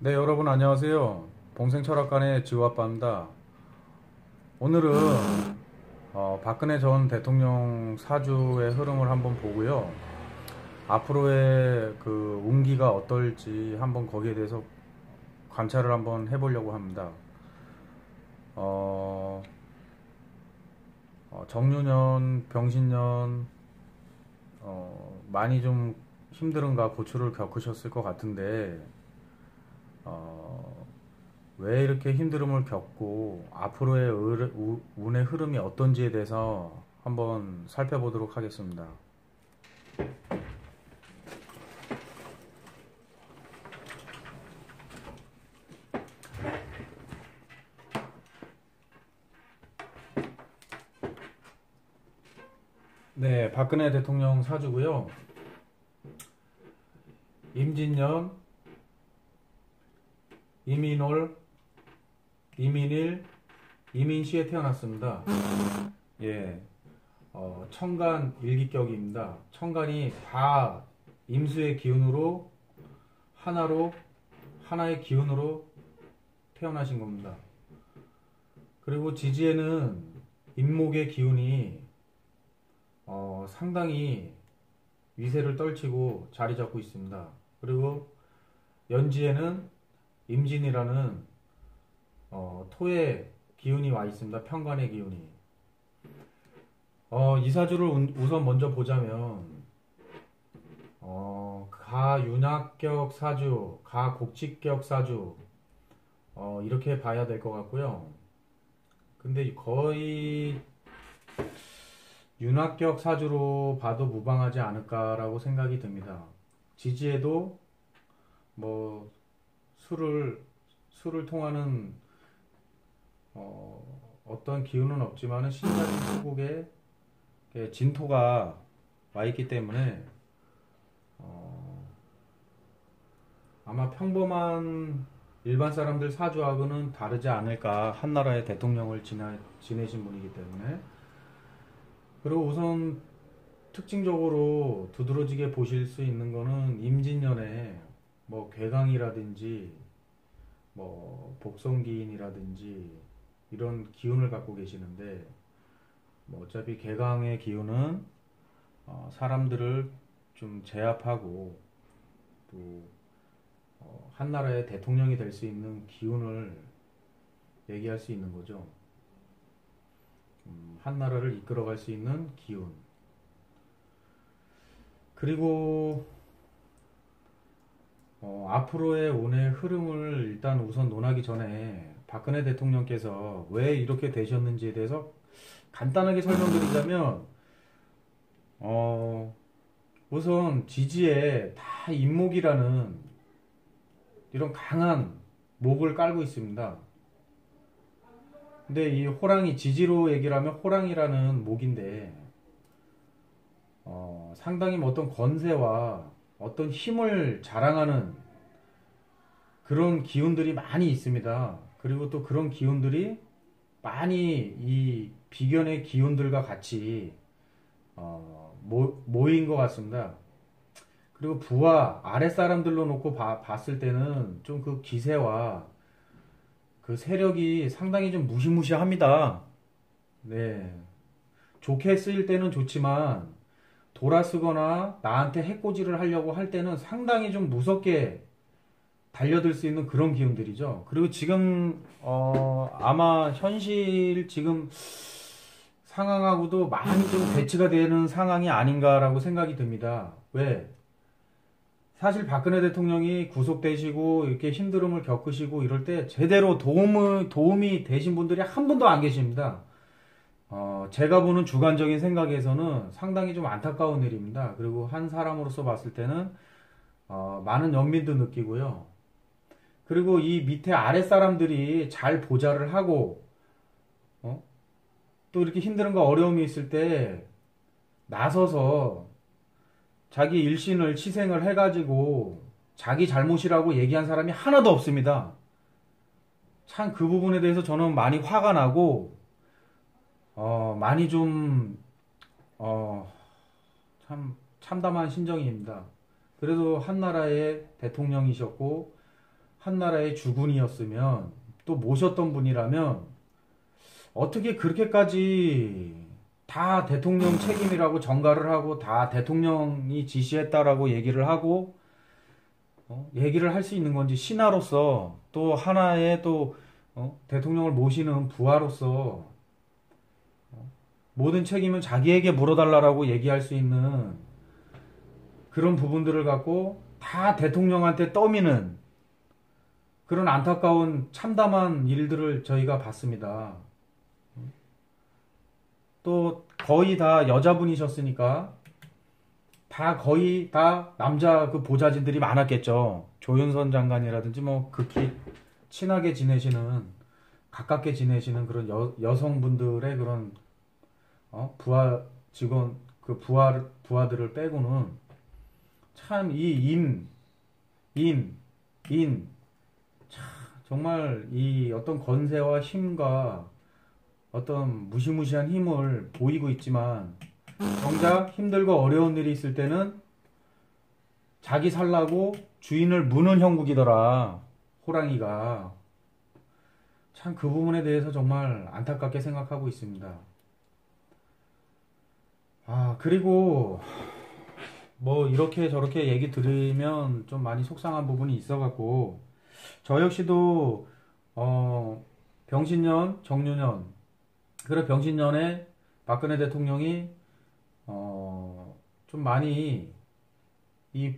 네, 여러분 안녕하세요. 봉생철학관의 지우아빠입니다. 오늘은 박근혜 전 대통령 사주의 흐름을 한번 보고요. 앞으로의 그 운기가 어떨지 한번 거기에 대해서 관찰을 한번 해보려고 합니다. 어, 정유년, 병신년 많이 좀 힘듦과 고초를 겪으셨을 것 같은데 어, 왜 이렇게 힘듦을 겪고 앞으로의 운의 흐름이 어떤지에 대해서 한번 살펴보도록 하겠습니다. 네, 박근혜 대통령 사주고요. 임진년, 이민월, 이민일, 이민시에 태어났습니다. 예, 천간 일기격입니다. 천간이 다 임수의 기운으로 하나로 하나의 기운으로 태어나신 겁니다. 그리고 지지에는 임목의 기운이 상당히 위세를 떨치고 자리 잡고 있습니다. 그리고 연지에는 임진이라는 토의 기운이 와 있습니다. 편관의 기운이. 이 사주를 우선 먼저 보자면 가윤학격 사주, 가곡직격 사주 이렇게 봐야 될 것 같고요. 근데 거의 윤학격 사주로 봐도 무방하지 않을까라고 생각이 듭니다. 지지에도 뭐 술을 통하는 어떤 기운은 없지만은 신자진 수국에 진토가 와 있기 때문에 아마 평범한 일반 사람들 사주하고는 다르지 않을까. 한나라의 대통령을 지내신 분이기 때문에. 그리고 우선 특징적으로 두드러지게 보실 수 있는 거는 임진년에 뭐 괴강이라든지 뭐 복성기인이라든지 이런 기운을 갖고 계시는데, 뭐 어차피 개강의 기운은 사람들을 좀 제압하고 또 한나라의 대통령이 될 수 있는 기운을 얘기할 수 있는 거죠. 한나라를 이끌어갈 수 있는 기운. 그리고 앞으로의 운의 흐름을 일단 우선 논하기 전에 박근혜 대통령께서 왜 이렇게 되셨는지에 대해서 간단하게 설명드리자면, 우선 지지에 다 임목이라는 이런 강한 목을 깔고 있습니다. 근데 이 호랑이, 지지로 얘기를 하면 호랑이라는 목인데, 상당히 뭐 어떤 권세와 어떤 힘을 자랑하는 그런 기운들이 많이 있습니다. 그리고 또 그런 기운들이 많이 이 비견의 기운들과 같이 모인 것 같습니다. 그리고 부하 아랫사람들로 놓고 봤을 때는 좀 그 기세와 그 세력이 상당히 좀 무시무시합니다. 네. 좋게 쓰일 때는 좋지만 돌아쓰거나 나한테 해코지를 하려고 할 때는 상당히 좀 무섭게 달려들 수 있는 그런 기운들이죠. 그리고 지금 아마 현실 지금 상황하고도 많이 좀 대치가 되는 상황이 아닌가라고 생각이 듭니다. 왜? 사실 박근혜 대통령이 구속되시고 이렇게 힘듦을 겪으시고 이럴 때 제대로 도움이 되신 분들이 한 분도 안 계십니다. 제가 보는 주관적인 생각에서는 상당히 좀 안타까운 일입니다. 그리고 한 사람으로서 봤을 때는 많은 연민도 느끼고요. 그리고 이 밑에 아랫 사람들이 잘 보좌를 하고 또 이렇게 힘듦과 어려움이 있을 때 나서서 자기 일신을 희생을 해가지고 자기 잘못이라고 얘기한 사람이 하나도 없습니다. 참 그 부분에 대해서 저는 많이 화가 나고 많이 좀 참담한 심정입니다. 그래도 한나라의 대통령이셨고 한 나라의 주군이었으면 또 모셨던 분이라면 어떻게 그렇게까지 다 대통령 책임이라고 전가를 하고 다 대통령이 지시했다라고 얘기를 하고 얘기를 할 수 있는 건지 신하로서 또 하나의 또 대통령을 모시는 부하로서 모든 책임은 자기에게 물어달라라고 얘기할 수 있는 그런 부분들을 갖고 다 대통령한테 떠미는 그런 안타까운 참담한 일들을 저희가 봤습니다. 또 거의 다 여자분이셨으니까 다 거의 다 남자 그 보좌진들이 많았겠죠. 조윤선 장관이라든지 뭐 극히 친하게 지내시는 가깝게 지내시는 그런 여성분들의 그런 부하 직원 그 부하들을 빼고는 참 이 인 정말 이 어떤 건세와 힘과 어떤 무시무시한 힘을 보이고 있지만 정작 힘들고 어려운 일이 있을 때는 자기 살라고 주인을 무는 형국이더라. 호랑이가. 참 그 부분에 대해서 정말 안타깝게 생각하고 있습니다. 그리고 뭐 이렇게 저렇게 얘기 들으면 좀 많이 속상한 부분이 있어갖고 저 역시도 병신년, 정유년 그래 병신년에 박근혜 대통령이 좀 많이 이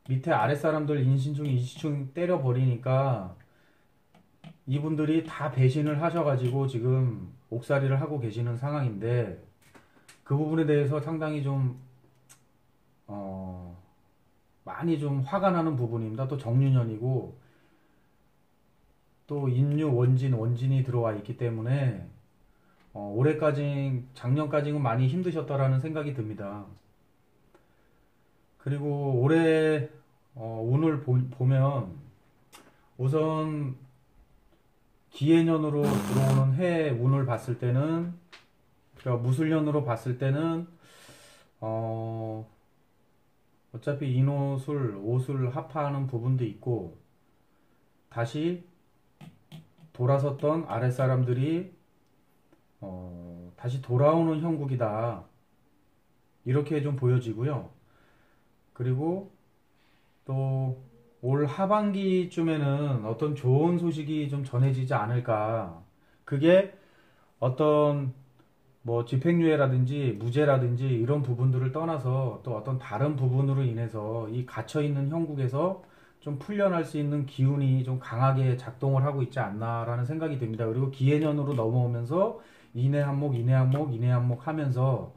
밑에 아랫사람들 인신충, 이시충 때려버리니까 이분들이 다 배신을 하셔가지고 지금 옥살이를 하고 계시는 상황인데 그 부분에 대해서 상당히 좀 많이 좀 화가 나는 부분입니다. 또 정유년이고 또 인류 원진이 들어와 있기 때문에 작년까지는 많이 힘드셨다라는 생각이 듭니다. 그리고 올해 운을 보면 우선 기해년으로 들어오는 해 운을 봤을 때는 그러니까 무술년으로 봤을 때는 어차피 인오술, 오술 합하는 부분도 있고 다시 돌아섰던 아랫사람들이 다시 돌아오는 형국이다. 이렇게 좀 보여지고요. 그리고 또 올 하반기쯤에는 어떤 좋은 소식이 좀 전해지지 않을까. 그게 어떤 뭐 집행유예라든지 무죄라든지 이런 부분들을 떠나서 또 어떤 다른 부분으로 인해서 이 갇혀있는 형국에서 좀 풀려날 수 있는 기운이 좀 강하게 작동을 하고 있지 않나라는 생각이 듭니다. 그리고 기해년으로 넘어오면서 인해 한목 하면서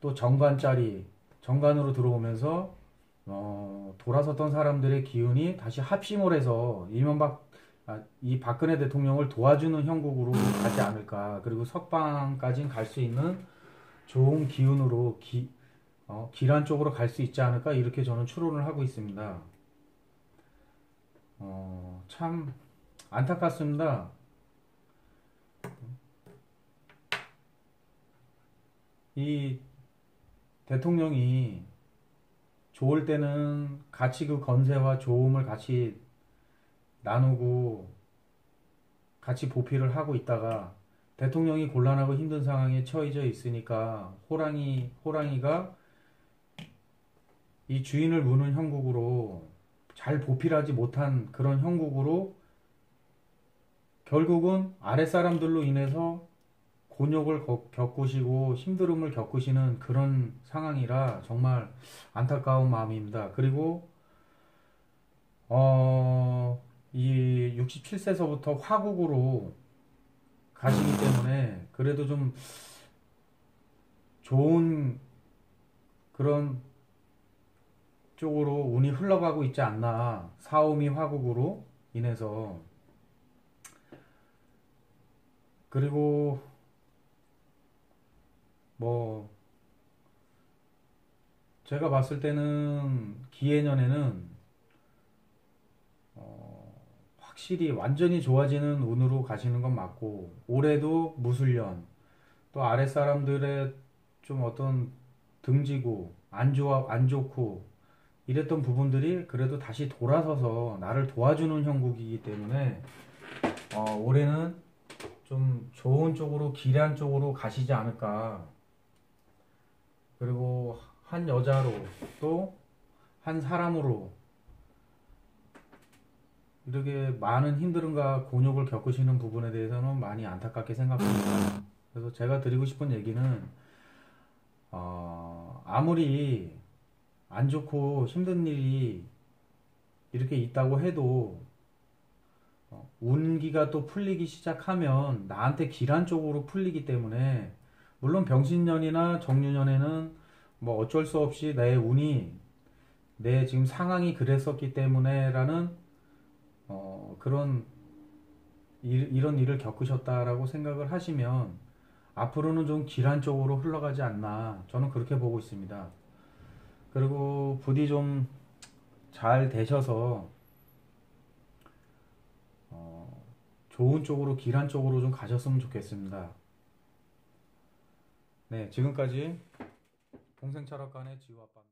또 정관으로 들어오면서 돌아섰던 사람들의 기운이 다시 합심을 해서 이 박근혜 대통령을 도와주는 형국으로 가지 않을까. 그리고 석방까지 갈 수 있는 좋은 기운으로 기란 쪽으로 갈 수 있지 않을까. 이렇게 저는 추론을 하고 있습니다. 참 안타깝습니다. 이 대통령이 좋을 때는 같이 그 건세와 좋음을 같이 나누고 같이 보필을 하고 있다가 대통령이 곤란하고 힘든 상황에 처해져 있으니까 호랑이가 이 주인을 무는 형국으로 잘 보필하지 못한 그런 형국으로 결국은 아랫사람들로 인해서 곤욕을 겪으시고 힘듦을 겪으시는 그런 상황이라 정말 안타까운 마음입니다. 그리고 이 67세서부터 화국으로 가시기 때문에 그래도 좀 좋은 그런 쪽으로 운이 흘러가고 있지 않나. 사오미 화국으로 인해서. 그리고 뭐 제가 봤을 때는 기해년에는 확실히 완전히 좋아지는 운으로 가시는 건 맞고 올해도 무술년 또 아랫사람들의 좀 어떤 등지고 안 좋고 이랬던 부분들이 그래도 다시 돌아서서 나를 도와주는 형국이기 때문에 올해는 좀 좋은 쪽으로 기란 쪽으로 가시지 않을까. 그리고 한 여자로 또 한 사람으로 이렇게 많은 힘듦과 곤욕을 겪으시는 부분에 대해서는 많이 안타깝게 생각합니다. 그래서 제가 드리고 싶은 얘기는 아무리 안 좋고 힘든 일이 이렇게 있다고 해도 운기가 또 풀리기 시작하면 나한테 길한 쪽으로 풀리기 때문에 물론 병신년이나 정유년에는 뭐 어쩔 수 없이 내 운이 내 지금 상황이 그랬었기 때문에라는 그런 이런 일을 겪으셨다라고 생각을 하시면 앞으로는 좀 길한 쪽으로 흘러가지 않나 저는 그렇게 보고 있습니다. 그리고 부디 좀 잘 되셔서 좋은 쪽으로 길한 쪽으로 좀 가셨으면 좋겠습니다. 네, 지금까지 동생철학관의 지우 아빠입니다.